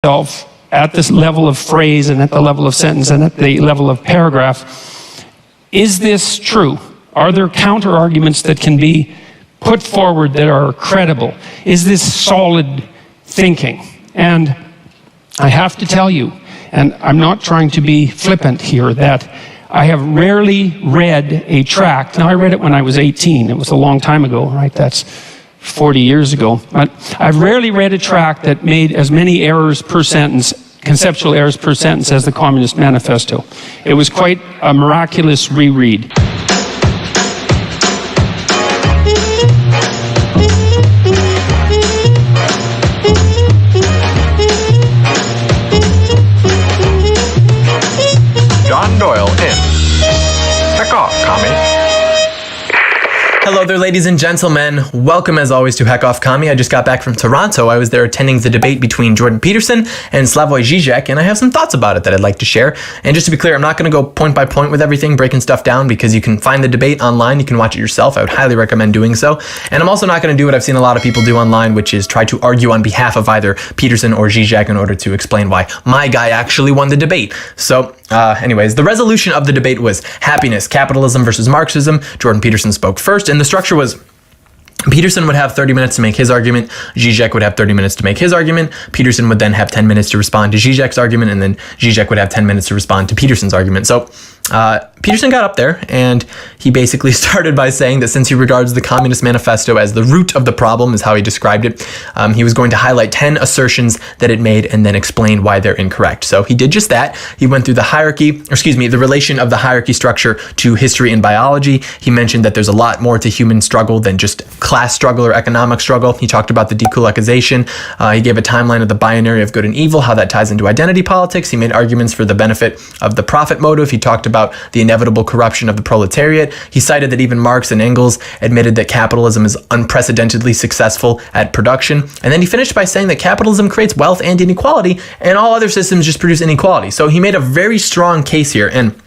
myself at this level of phrase and at the level of sentence and at the level of paragraph, is this true? Are there counter arguments that can be put forward that are credible? Is this solid thinking? And I have to tell you, and I'm not trying to be flippant here, that I have rarely read a tract. Now, I read it when I was 18. It was a long time ago, right? That's 40 years ago. But I've rarely read a tract that made as many errors per sentence, conceptual errors per sentence, as the Communist Manifesto. It was quite a miraculous reread. John Doyle in. Heck off, Commie. Hello there, ladies and gentlemen. Welcome, as always, to Heck Off Commie. I just got back from Toronto. I was there attending the debate between Jordan Peterson and Slavoj Zizek, and I have some thoughts about it that I'd like to share. And just to be clear, I'm not going to go point by point with everything, breaking stuff down, because you can find the debate online. You can watch it yourself. I would highly recommend doing so. And I'm also not going to do what I've seen a lot of people do online, which is try to argue on behalf of either Peterson or Zizek in order to explain why my guy actually won the debate. So, anyways, the resolution of the debate was happiness, capitalism versus Marxism. Jordan Peterson spoke first, and the structure was Peterson would have 30 minutes to make his argument. Zizek would have 30 minutes to make his argument. Peterson would then have 10 minutes to respond to Zizek's argument, and then Zizek would have 10 minutes to respond to Peterson's argument. So Peterson got up there, and he basically started by saying that since he regards the Communist Manifesto as the root of the problem, is how he described it, he was going to highlight 10 assertions that it made and then explain why they're incorrect. So he did just that. He went through the relation of the hierarchy structure to history and biology. He mentioned that there's a lot more to human struggle than just class struggle or economic struggle. He talked about the dekulakization. He gave a timeline of the binary of good and evil, how that ties into identity politics. He made arguments for the benefit of the profit motive. He talked about the inevitable corruption of the proletariat. He cited that even Marx and Engels admitted that capitalism is unprecedentedly successful at production. And then he finished by saying that capitalism creates wealth and inequality, and all other systems just produce inequality. So he made a very strong case here. And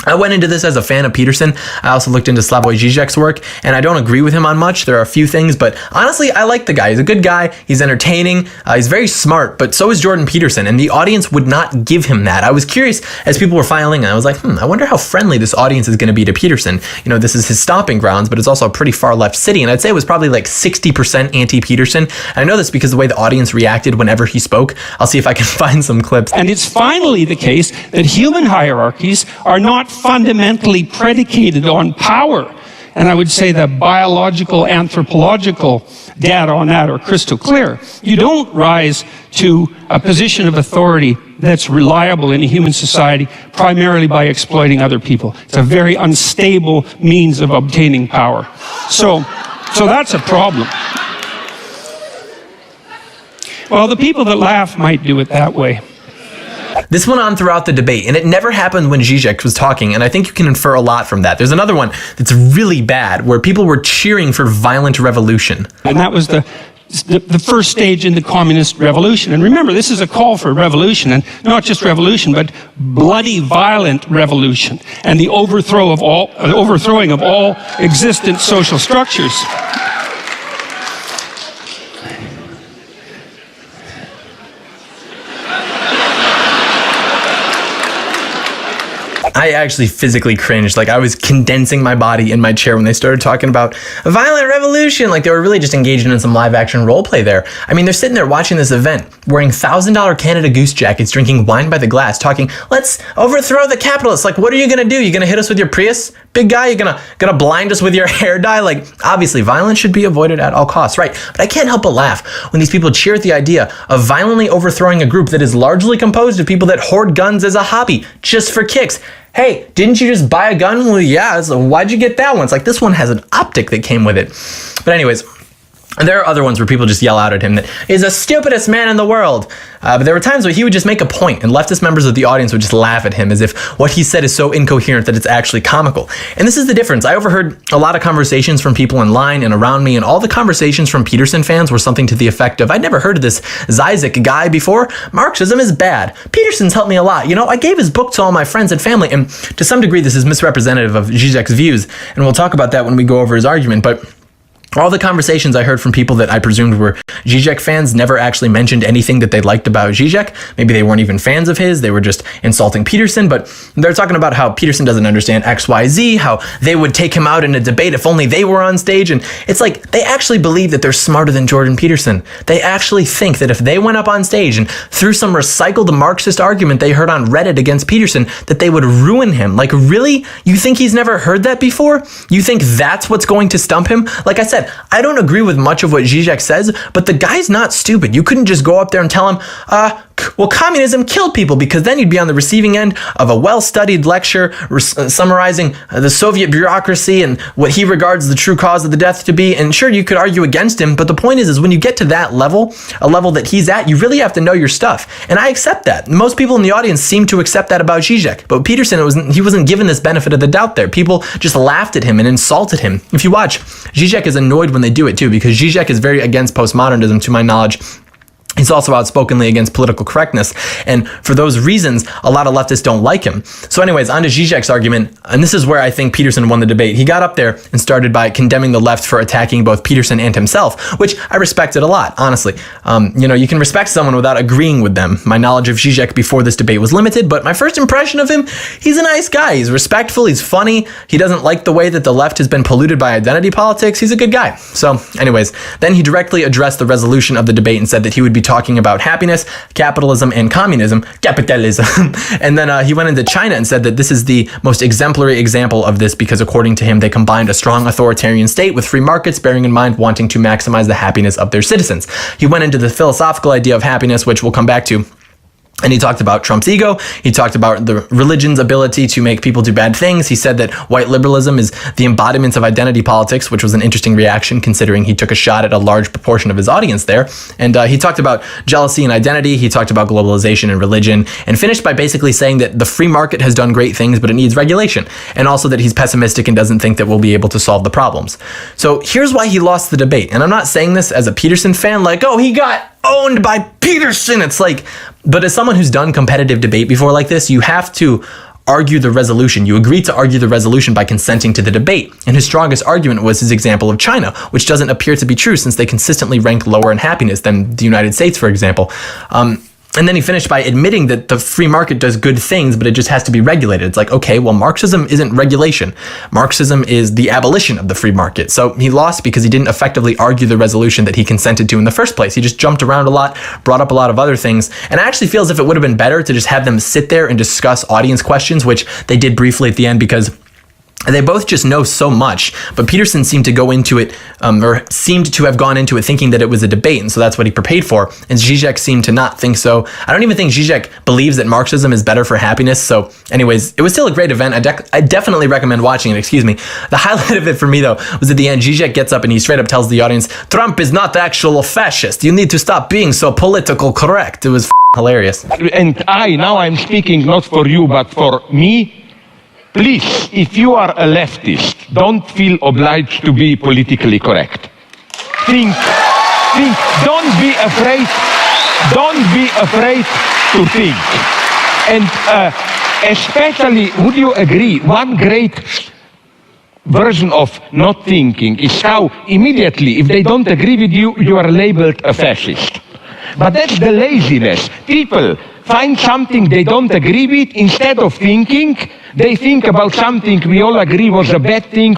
I went into this as a fan of Peterson. I also looked into Slavoj Zizek's work, and I don't agree with him on much. There are a few things, but honestly, I like the guy. He's a good guy. He's entertaining. He's very smart, but so is Jordan Peterson, and the audience would not give him that. I was curious as people were filing, and I was like, I wonder how friendly this audience is going to be to Peterson. You know, this is his stomping grounds, but it's also a pretty far left city, and I'd say it was probably like 60% anti-Peterson. And I know this because the way the audience reacted whenever he spoke. I'll see if I can find some clips. And it's finally the case that human hierarchies are not fundamentally predicated on power. And I would say the biological, anthropological data on that are crystal clear. You don't rise to a position of authority that's reliable in a human society primarily by exploiting other people. It's a very unstable means of obtaining power. So that's a problem. Well, the people that laugh might do it that way. This went on throughout the debate, and it never happened when Zizek was talking, and I think you can infer a lot from that. There's another one that's really bad, where people were cheering for violent revolution. And that was the first stage in the communist revolution. And remember, this is a call for revolution, and not just revolution, but bloody, violent revolution, and the overthrowing of all existent social structures. I actually physically cringed. Like, I was condensing my body in my chair when they started talking about a violent revolution. Like, they were really just engaging in some live action role play there. I mean, they're sitting there watching this event, wearing $1,000 Canada Goose jackets, drinking wine by the glass, talking, let's overthrow the capitalists. Like, what are you going to do? You going to hit us with your Prius? Big guy, you gonna blind us with your hair dye? Like, obviously, violence should be avoided at all costs, right? But I can't help but laugh when these people cheer at the idea of violently overthrowing a group that is largely composed of people that hoard guns as a hobby, just for kicks. Hey, didn't you just buy a gun? Well, yeah, so why'd you get that one? It's like, this one has an optic that came with it. But anyways, and there are other ones where people just yell out at him that he's the stupidest man in the world. But there were times where he would just make a point, and leftist members of the audience would just laugh at him as if what he said is so incoherent that it's actually comical. And this is the difference. I overheard a lot of conversations from people in line and around me, and all the conversations from Peterson fans were something to the effect of, I'd never heard of this Zizek guy before. Marxism is bad. Peterson's helped me a lot. You know, I gave his book to all my friends and family, and to some degree this is misrepresentative of Zizek's views, and we'll talk about that when we go over his argument, but All the conversations I heard from people that I presumed were Zizek fans never actually mentioned anything that they liked about Zizek. Maybe they weren't even fans of his. They were just insulting Peterson, but they're talking about how Peterson doesn't understand XYZ, how they would take him out in a debate if only they were on stage. And it's like they actually believe that they're smarter than Jordan Peterson. They actually think that if they went up on stage and threw some recycled Marxist argument they heard on Reddit against Peterson, that they would ruin him. Like, really? You think he's never heard that before? You think that's what's going to stump him? Like I said, I don't agree with much of what Zizek says, but the guy's not stupid. You couldn't just go up there and tell him, well, communism killed people, because then you'd be on the receiving end of a well-studied lecture summarizing the Soviet bureaucracy and what he regards the true cause of the death to be. And sure, you could argue against him, but the point is when you get to that level, a level that he's at, you really have to know your stuff. And I accept that. Most people in the audience seem to accept that about Zizek. But Peterson, he wasn't given this benefit of the doubt there. People just laughed at him and insulted him. If you watch, Zizek is annoyed when they do it too, because Zizek is very against postmodernism, to my knowledge. He's also outspokenly against political correctness, and for those reasons, a lot of leftists don't like him. So anyways, on to Zizek's argument, and this is where I think Peterson won the debate. He got up there and started by condemning the left for attacking both Peterson and himself, which I respected a lot, honestly. You can respect someone without agreeing with them. My knowledge of Zizek before this debate was limited, but my first impression of him, he's a nice guy. He's respectful, he's funny, he doesn't like the way that the left has been polluted by identity politics. He's a good guy. So anyways, then he directly addressed the resolution of the debate and said that he would be talking about happiness, capitalism, and communism, capitalism. And then he went into China and said that this is the most exemplary example of this because according to him, they combined a strong authoritarian state with free markets, bearing in mind wanting to maximize the happiness of their citizens. He went into the philosophical idea of happiness, which we'll come back to. And he talked about Trump's ego. He talked about the religion's ability to make people do bad things. He said that white liberalism is the embodiment of identity politics, which was an interesting reaction considering he took a shot at a large proportion of his audience there. And he talked about jealousy and identity. He talked about globalization and religion, and finished by basically saying that the free market has done great things, but it needs regulation. And also that he's pessimistic and doesn't think that we'll be able to solve the problems. So here's why he lost the debate. And I'm not saying this as a Peterson fan, like, oh, he got owned by Peterson. It's like, but as someone who's done competitive debate before like this, you have to argue the resolution. You agree to argue the resolution by consenting to the debate. And his strongest argument was his example of China, which doesn't appear to be true since they consistently rank lower in happiness than the United States, for example. And then he finished by admitting that the free market does good things, but it just has to be regulated. It's like, okay, well, Marxism isn't regulation. Marxism is the abolition of the free market. So he lost because he didn't effectively argue the resolution that he consented to in the first place. He just jumped around a lot, brought up a lot of other things. And I actually feel as if it would have been better to just have them sit there and discuss audience questions, which they did briefly at the end because they both just know so much, but Peterson seemed to go into it, or seemed to have gone into it thinking that it was a debate, and so that's what he prepared for. And Zizek seemed to not think so. I don't even think Zizek believes that Marxism is better for happiness. So anyways, it was still a great event. I definitely recommend watching it, excuse me. The highlight of it for me, though, was at the end, Zizek gets up and he straight up tells the audience, Trump is not the actual fascist. You need to stop being so political correct. It was hilarious. And now I'm speaking not for you, but for me. Please, if you are a leftist, don't feel obliged to be politically correct. Think, don't be afraid to think. And especially, would you agree, one great version of not thinking is how immediately, if they don't agree with you, you are labeled a fascist. But that's the laziness. People find something they don't agree with, instead of thinking, they think about something we all agree was a bad thing,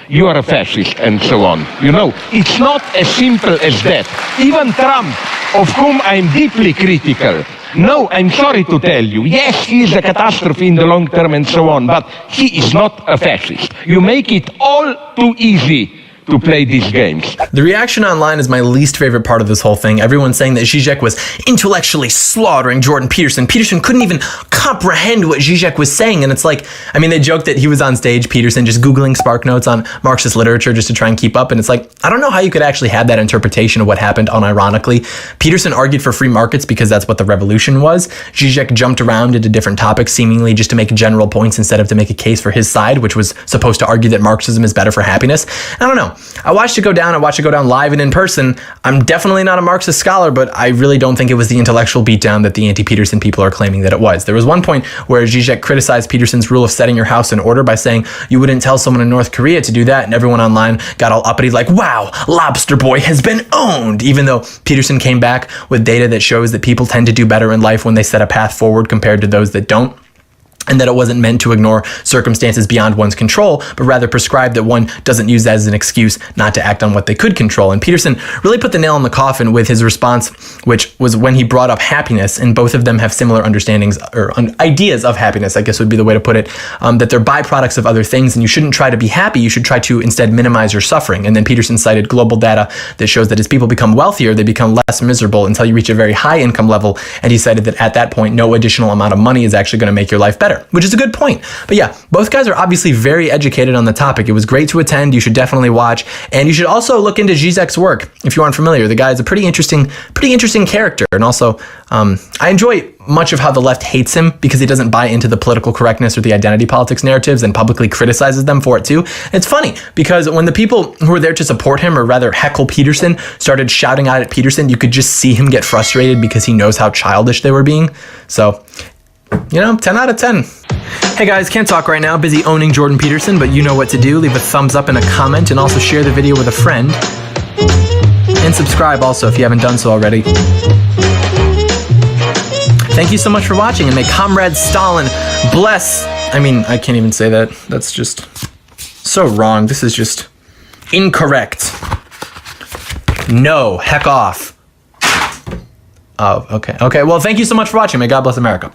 you are a fascist, and so on. You know, it's not as simple as that. Even Trump, of whom I'm deeply critical, no, I'm sorry to tell you, yes, he is a catastrophe in the long term and so on, but he is not a fascist. You make it all too easy to play these games. The reaction online is my least favorite part of this whole thing. Everyone's saying that Zizek was intellectually slaughtering Jordan Peterson. Peterson couldn't even comprehend what Zizek was saying. And it's like, I mean, they joked that he was on stage, Peterson, just Googling spark notes on Marxist literature just to try and keep up. And it's like, I don't know how you could actually have that interpretation of what happened unironically. Peterson argued for free markets because that's what the revolution was. Zizek jumped around into different topics, seemingly just to make general points instead of to make a case for his side, which was supposed to argue that Marxism is better for happiness. I don't know. know. I watched it go down live and in person. I'm definitely not a Marxist scholar, but I really don't think it was the intellectual beatdown that the anti-Peterson people are claiming that it was. There was one point where Zizek criticized Peterson's rule of setting your house in order by saying you wouldn't tell someone in North Korea to do that, and everyone online got all uppity like, wow, Lobster Boy has been owned, even though Peterson came back with data that shows that people tend to do better in life when they set a path forward compared to those that don't. And that it wasn't meant to ignore circumstances beyond one's control, but rather prescribe that one doesn't use that as an excuse not to act on what they could control. And Peterson really put the nail in the coffin with his response, which was when he brought up happiness, and both of them have similar understandings or ideas of happiness, I guess would be the way to put it, that they're byproducts of other things, and you shouldn't try to be happy, you should try to instead minimize your suffering. And then Peterson cited global data that shows that as people become wealthier, they become less miserable until you reach a very high income level, and he cited that at that point, no additional amount of money is actually going to make your life better, which is a good point. But yeah, both guys are obviously very educated on the topic. It was great to attend. You should definitely watch, and you should also look into Zizek's work if you aren't familiar. The guy is a pretty interesting character, and also I enjoy much of how the left hates him because he doesn't buy into the political correctness or the identity politics narratives and publicly criticizes them for it too. It's funny because when the people who were there to support him, or rather heckle Peterson, started shouting out at Peterson, you could just see him get frustrated because he knows how childish they were being. So, 10 out of 10. Hey guys, can't talk right now, busy owning Jordan Peterson, but you know what to do. Leave a thumbs up and a comment, and also share the video with a friend. And subscribe also if you haven't done so already. Thank you so much for watching, and may Comrade Stalin bless... I can't even say that. That's just so wrong. This is just incorrect. No, heck off. Oh, okay. Okay, well, thank you so much for watching. May God bless America.